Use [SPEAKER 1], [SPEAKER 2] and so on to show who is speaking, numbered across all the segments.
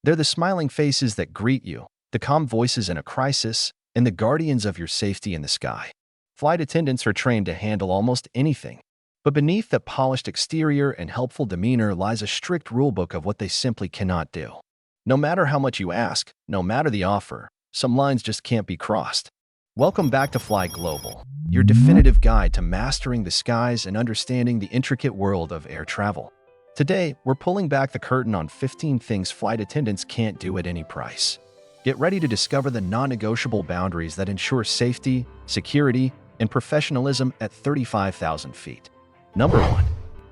[SPEAKER 1] They're the smiling faces that greet you, the calm voices in a crisis, and the guardians of your safety in the sky. Flight attendants are trained to handle almost anything. But beneath that polished exterior and helpful demeanor lies a strict rulebook of what they simply cannot do. No matter how much you ask, no matter the offer, some lines just can't be crossed. Welcome back to Fly Global, your definitive guide to mastering the skies and understanding the intricate world of air travel. Today, we're pulling back the curtain on 15 things flight attendants can't do at any price. Get ready to discover the non-negotiable boundaries that ensure safety, security, and professionalism at 35,000 feet. Number 1.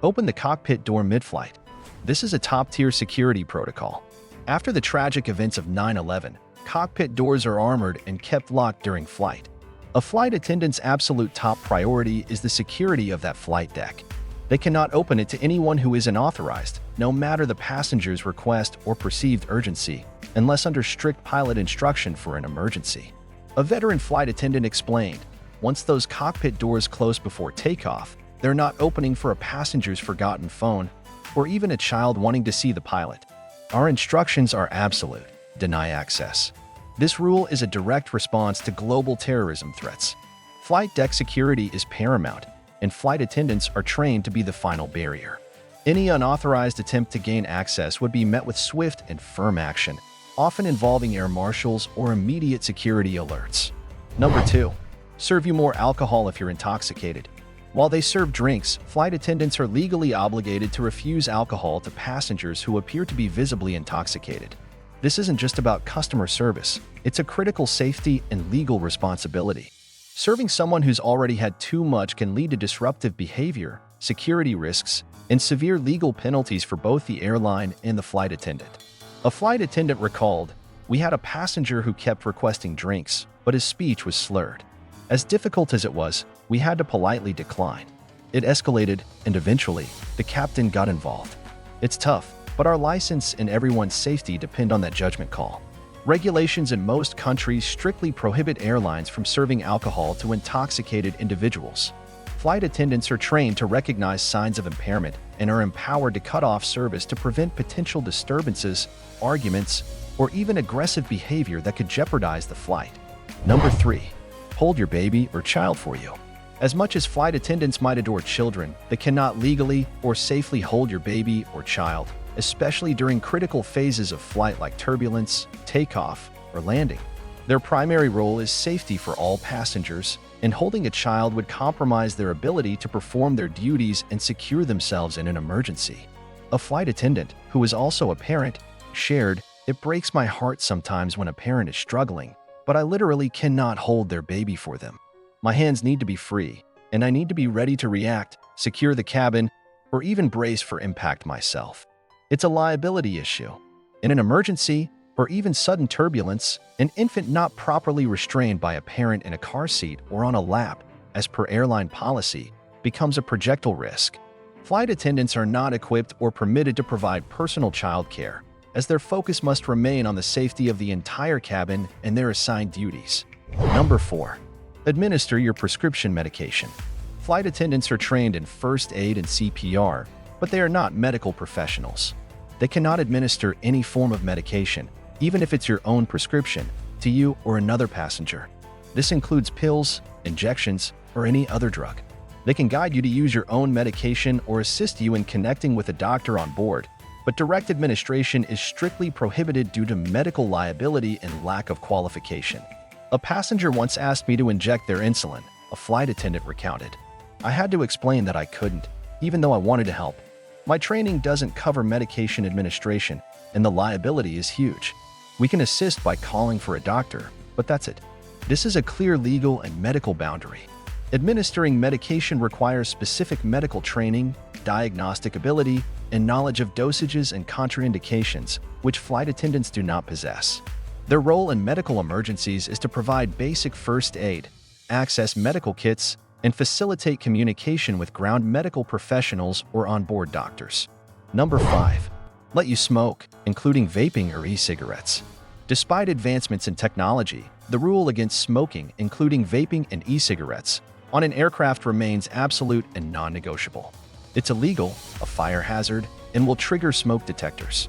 [SPEAKER 1] Open the cockpit door mid-flight. This is a top-tier security protocol. After the tragic events of 9/11, cockpit doors are armored and kept locked during flight. A flight attendant's absolute top priority is the security of that flight deck. They cannot open it to anyone who isn't authorized, no matter the passenger's request or perceived urgency, unless under strict pilot instruction for an emergency. A veteran flight attendant explained, once those cockpit doors close before takeoff, they're not opening for a passenger's forgotten phone or even a child wanting to see the pilot. Our instructions are absolute: deny access. This rule is a direct response to global terrorism threats. Flight deck security is paramount, and flight attendants are trained to be the final barrier. Any unauthorized attempt to gain access would be met with swift and firm action, often involving air marshals or immediate security alerts. Number 2. Serve you more alcohol if you're intoxicated. While they serve drinks, flight attendants are legally obligated to refuse alcohol to passengers who appear to be visibly intoxicated. This isn't just about customer service, it's a critical safety and legal responsibility. Serving someone who's already had too much can lead to disruptive behavior, security risks, and severe legal penalties for both the airline and the flight attendant. A flight attendant recalled, "We had a passenger who kept requesting drinks, but his speech was slurred. As difficult as it was, we had to politely decline. It escalated, and eventually, the captain got involved. It's tough, but our license and everyone's safety depend on that judgment call." Regulations in most countries strictly prohibit airlines from serving alcohol to intoxicated individuals. Flight attendants are trained to recognize signs of impairment and are empowered to cut off service to prevent potential disturbances, arguments, or even aggressive behavior that could jeopardize the flight. Number 3. Hold your baby or child for you. As much as flight attendants might adore children, they cannot legally or safely hold your baby or child, especially during critical phases of flight like turbulence, takeoff, or landing. Their primary role is safety for all passengers, and holding a child would compromise their ability to perform their duties and secure themselves in an emergency. A flight attendant, who is also a parent, shared, "It breaks my heart sometimes when a parent is struggling, but I literally cannot hold their baby for them. My hands need to be free, and I need to be ready to react, secure the cabin, or even brace for impact myself. It's a liability issue. In an emergency, or even sudden turbulence, an infant not properly restrained by a parent in a car seat or on a lap, as per airline policy, becomes a projectile risk." Flight attendants are not equipped or permitted to provide personal child care, as their focus must remain on the safety of the entire cabin and their assigned duties. Number 4. Administer your prescription medication. Flight attendants are trained in first aid and CPR, but they are not medical professionals. They cannot administer any form of medication, even if it's your own prescription, to you or another passenger. This includes pills, injections, or any other drug. They can guide you to use your own medication or assist you in connecting with a doctor on board, but direct administration is strictly prohibited due to medical liability and lack of qualification. A passenger once asked me to inject their insulin, a flight attendant recounted. "I had to explain that I couldn't, even though I wanted to help. My training doesn't cover medication administration, and the liability is huge. We can assist by calling for a doctor, but that's it." This is a clear legal and medical boundary. Administering medication requires specific medical training, diagnostic ability, and knowledge of dosages and contraindications, which flight attendants do not possess. Their role in medical emergencies is to provide basic first aid, access medical kits, and facilitate communication with ground medical professionals or onboard doctors. Number 5. Let you smoke, including vaping or e-cigarettes. Despite advancements in technology, the rule against smoking, including vaping and e-cigarettes, on an aircraft remains absolute and non-negotiable. It's illegal, a fire hazard, and will trigger smoke detectors.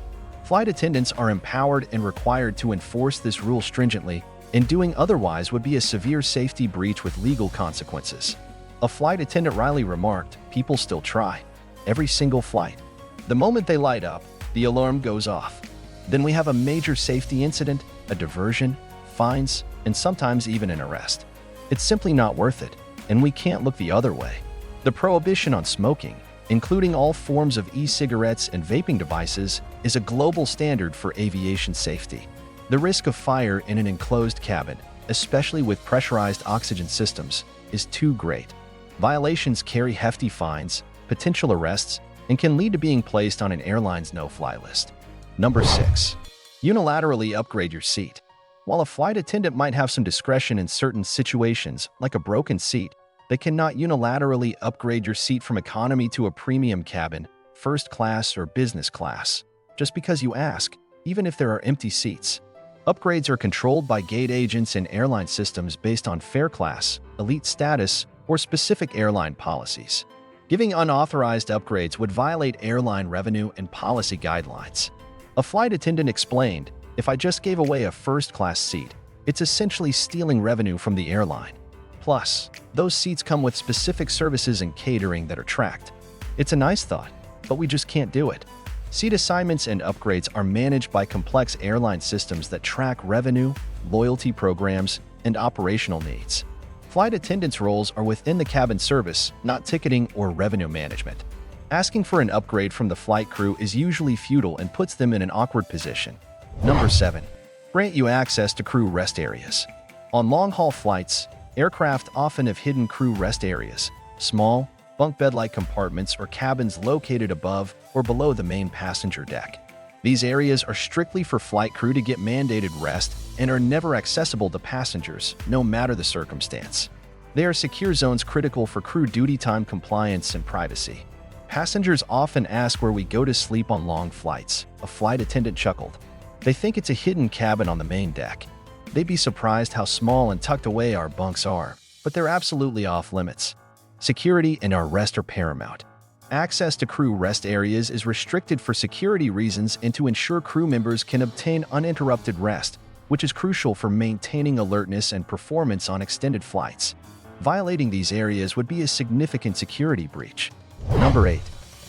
[SPEAKER 1] Flight attendants are empowered and required to enforce this rule stringently, and doing otherwise would be a severe safety breach with legal consequences. A flight attendant wryly remarked, "People still try. Every single flight. The moment they light up, the alarm goes off. Then we have a major safety incident, a diversion, fines, and sometimes even an arrest. It's simply not worth it, and we can't look the other way." The prohibition on smoking, including all forms of e-cigarettes and vaping devices, is a global standard for aviation safety. The risk of fire in an enclosed cabin, especially with pressurized oxygen systems, is too great. Violations carry hefty fines, potential arrests, and can lead to being placed on an airline's no-fly list. Number 6. Unilaterally upgrade your seat. While a flight attendant might have some discretion in certain situations, like a broken seat, they cannot unilaterally upgrade your seat from economy to a premium cabin, first class or business class, just because you ask, even if there are empty seats. Upgrades are controlled by gate agents and airline systems based on fare class, elite status, or specific airline policies. Giving unauthorized upgrades would violate airline revenue and policy guidelines. A flight attendant explained, "If I just gave away a first-class seat, it's essentially stealing revenue from the airline. Plus, those seats come with specific services and catering that are tracked. It's a nice thought, but we just can't do it." Seat assignments and upgrades are managed by complex airline systems that track revenue, loyalty programs, and operational needs. Flight attendants' roles are within the cabin service, not ticketing or revenue management. Asking for an upgrade from the flight crew is usually futile and puts them in an awkward position. Number 7. Grant you access to crew rest areas. On long-haul flights, aircraft often have hidden crew rest areas, small, bunk bed-like compartments or cabins located above or below the main passenger deck. These areas are strictly for flight crew to get mandated rest and are never accessible to passengers, no matter the circumstance. They are secure zones critical for crew duty time compliance and privacy. Passengers often ask where we go to sleep on long flights. A flight attendant chuckled. They think it's a hidden cabin on the main deck. They'd be surprised how small and tucked away our bunks are, but they're absolutely off limits. Security and our rest are paramount. Access to crew rest areas is restricted for security reasons and to ensure crew members can obtain uninterrupted rest, which is crucial for maintaining alertness and performance on extended flights. Violating these areas would be a significant security breach. Number 8.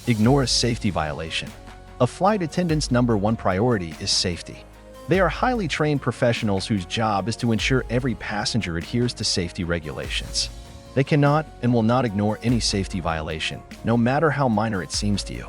[SPEAKER 1] Ignore a safety violation. A flight attendant's #1 priority is safety. They are highly trained professionals whose job is to ensure every passenger adheres to safety regulations. They cannot and will not ignore any safety violation, no matter how minor it seems to you.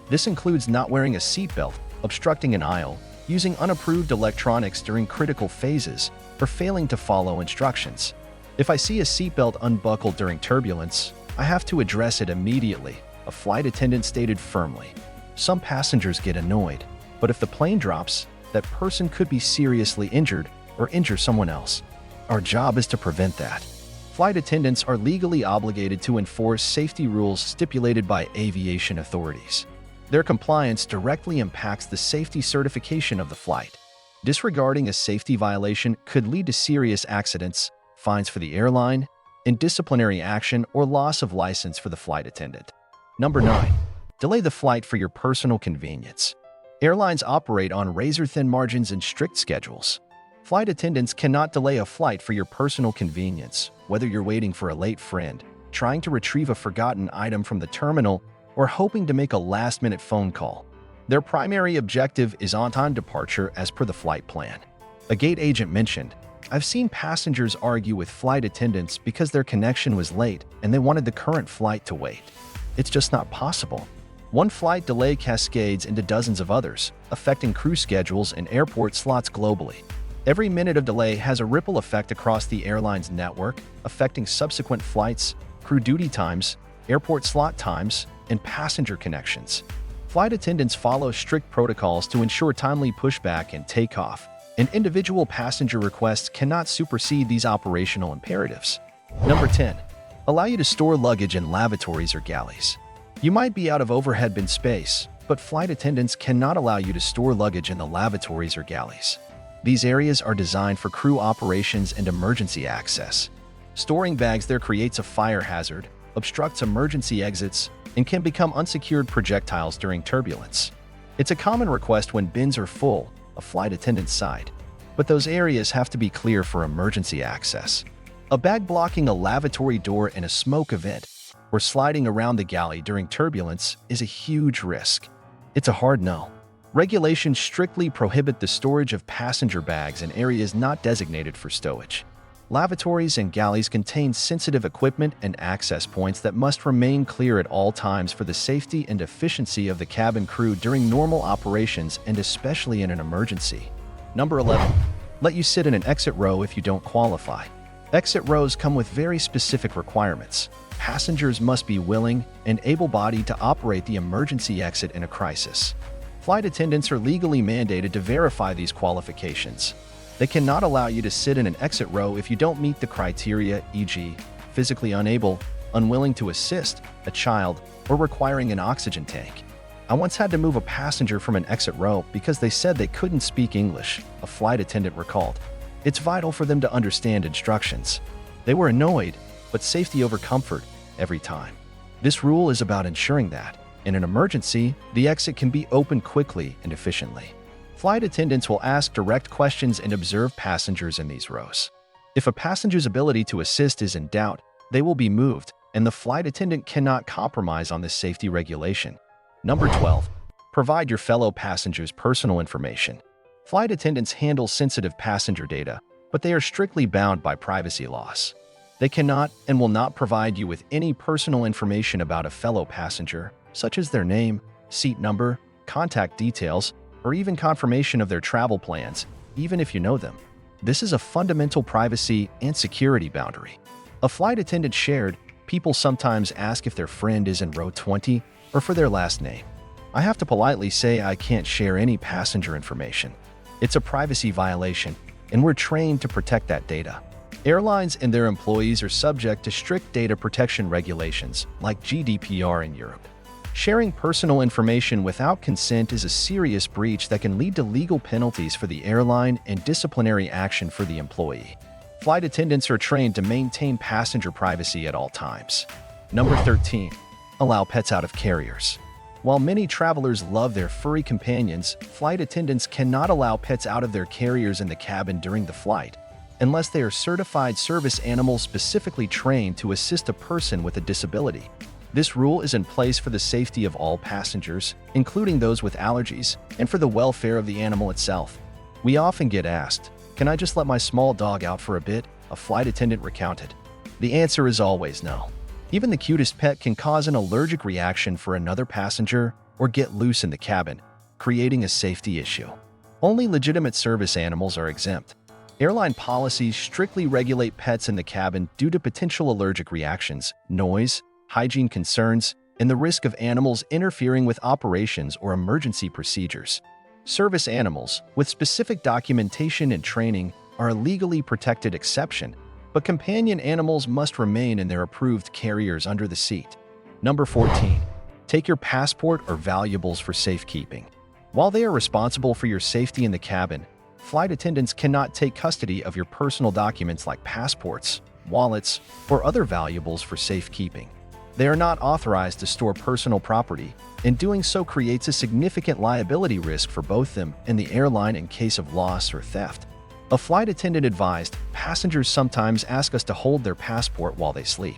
[SPEAKER 1] This includes not wearing a seatbelt, obstructing an aisle, using unapproved electronics during critical phases, or failing to follow instructions. If I see a seatbelt unbuckled during turbulence, I have to address it immediately, a flight attendant stated firmly. Some passengers get annoyed, but if the plane drops, that person could be seriously injured or injure someone else. Our job is to prevent that. Flight attendants are legally obligated to enforce safety rules stipulated by aviation authorities. Their compliance directly impacts the safety certification of the flight. Disregarding a safety violation could lead to serious accidents, fines for the airline, and disciplinary action or loss of license for the flight attendant. Number 9. Delay the flight for your personal convenience. Airlines operate on razor-thin margins and strict schedules. Flight attendants cannot delay a flight for your personal convenience, whether you're waiting for a late friend, trying to retrieve a forgotten item from the terminal, or hoping to make a last-minute phone call. Their primary objective is on-time departure as per the flight plan. A gate agent mentioned, "I've seen passengers argue with flight attendants because their connection was late and they wanted the current flight to wait. It's just not possible." One flight delay cascades into dozens of others, affecting crew schedules and airport slots globally. Every minute of delay has a ripple effect across the airline's network, affecting subsequent flights, crew duty times, airport slot times, and passenger connections. Flight attendants follow strict protocols to ensure timely pushback and takeoff, and individual passenger requests cannot supersede these operational imperatives. Number 10. Allow you to store luggage in lavatories or galleys. You might be out of overhead bin space, but flight attendants cannot allow you to store luggage in the lavatories or galleys. These areas are designed for crew operations and emergency access. Storing bags there creates a fire hazard, obstructs emergency exits, and can become unsecured projectiles during turbulence. It's a common request when bins are full, a flight attendant's side. But those areas have to be clear for emergency access. A bag blocking a lavatory door in a smoke event or sliding around the galley during turbulence is a huge risk. It's a hard no. Regulations strictly prohibit the storage of passenger bags in areas not designated for stowage. Lavatories and galleys contain sensitive equipment and access points that must remain clear at all times for the safety and efficiency of the cabin crew during normal operations and especially in an emergency. Number 11. Let you sit in an exit row if you don't qualify. Exit rows come with very specific requirements. Passengers must be willing and able-bodied to operate the emergency exit in a crisis. Flight attendants are legally mandated to verify these qualifications. They cannot allow you to sit in an exit row if you don't meet the criteria, e.g., physically unable, unwilling to assist, a child, or requiring an oxygen tank. I once had to move a passenger from an exit row because they said they couldn't speak English, a flight attendant recalled. It's vital for them to understand instructions. They were annoyed, but safety over comfort every time. This rule is about ensuring that, in an emergency, the exit can be opened quickly and efficiently. Flight attendants will ask direct questions and observe passengers in these rows. If a passenger's ability to assist is in doubt, they will be moved, and the flight attendant cannot compromise on this safety regulation. Number 12. Provide your fellow passengers personal information. Flight attendants handle sensitive passenger data, but they are strictly bound by privacy laws. They cannot and will not provide you with any personal information about a fellow passenger, such as their name, seat number, contact details, or even confirmation of their travel plans, even if you know them. This is a fundamental privacy and security boundary. A flight attendant shared, people sometimes ask if their friend is in row 20 or for their last name. I have to politely say I can't share any passenger information. It's a privacy violation, and we're trained to protect that data. Airlines and their employees are subject to strict data protection regulations, like GDPR in Europe. Sharing personal information without consent is a serious breach that can lead to legal penalties for the airline and disciplinary action for the employee. Flight attendants are trained to maintain passenger privacy at all times. Number 13. Allow pets out of carriers. While many travelers love their furry companions, flight attendants cannot allow pets out of their carriers in the cabin during the flight, unless they are certified service animals specifically trained to assist a person with a disability. This rule is in place for the safety of all passengers, including those with allergies, and for the welfare of the animal itself. We often get asked, "Can I just let my small dog out for a bit?" a flight attendant recounted. The answer is always no. Even the cutest pet can cause an allergic reaction for another passenger or get loose in the cabin, creating a safety issue. Only legitimate service animals are exempt. Airline policies strictly regulate pets in the cabin due to potential allergic reactions, noise, hygiene concerns, and the risk of animals interfering with operations or emergency procedures. Service animals, with specific documentation and training, are a legally protected exception, but companion animals must remain in their approved carriers under the seat. Number 14. Take your passport or valuables for safekeeping. While they are responsible for your safety in the cabin, flight attendants cannot take custody of your personal documents like passports, wallets, or other valuables for safekeeping. They are not authorized to store personal property, and doing so creates a significant liability risk for both them and the airline in case of loss or theft. A flight attendant advised, passengers sometimes ask us to hold their passport while they sleep.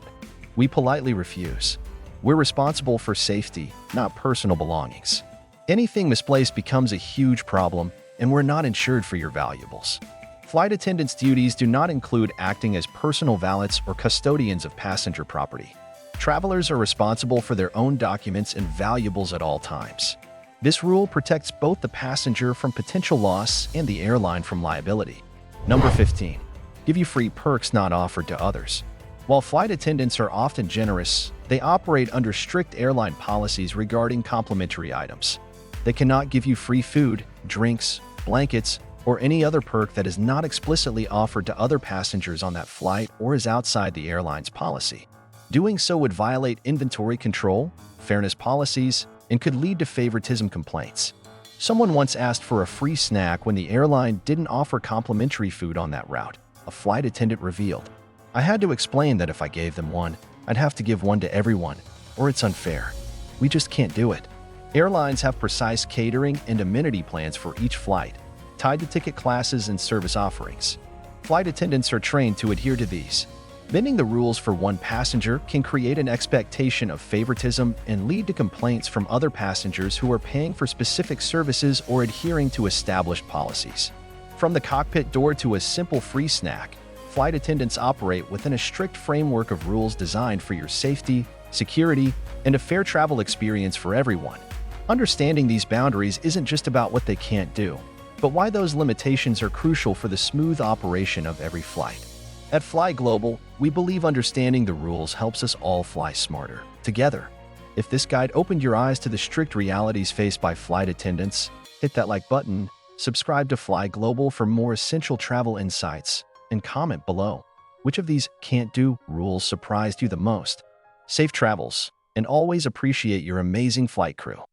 [SPEAKER 1] We politely refuse. We're responsible for safety, not personal belongings. Anything misplaced becomes a huge problem, and we're not insured for your valuables. Flight attendants' duties do not include acting as personal valets or custodians of passenger property. Travelers are responsible for their own documents and valuables at all times. This rule protects both the passenger from potential loss and the airline from liability. Number 15. Give you free perks not offered to others. While flight attendants are often generous, they operate under strict airline policies regarding complimentary items. They cannot give you free food, drinks, blankets, or any other perk that is not explicitly offered to other passengers on that flight or is outside the airline's policy. Doing so would violate inventory control, fairness policies, and could lead to favoritism complaints. Someone once asked for a free snack when the airline didn't offer complimentary food on that route, a flight attendant revealed. I had to explain that if I gave them one, I'd have to give one to everyone, or it's unfair. We just can't do it. Airlines have precise catering and amenity plans for each flight, tied to ticket classes and service offerings. Flight attendants are trained to adhere to these. Bending the rules for one passenger can create an expectation of favoritism and lead to complaints from other passengers who are paying for specific services or adhering to established policies. From the cockpit door to a simple free snack, flight attendants operate within a strict framework of rules designed for your safety, security, and a fair travel experience for everyone. Understanding these boundaries isn't just about what they can't do, but why those limitations are crucial for the smooth operation of every flight. At Fly Global, we believe understanding the rules helps us all fly smarter, together. If this guide opened your eyes to the strict realities faced by flight attendants, hit that like button, subscribe to Fly Global for more essential travel insights, and comment below. Which of these can't-do rules surprised you the most? Safe travels, and always appreciate your amazing flight crew.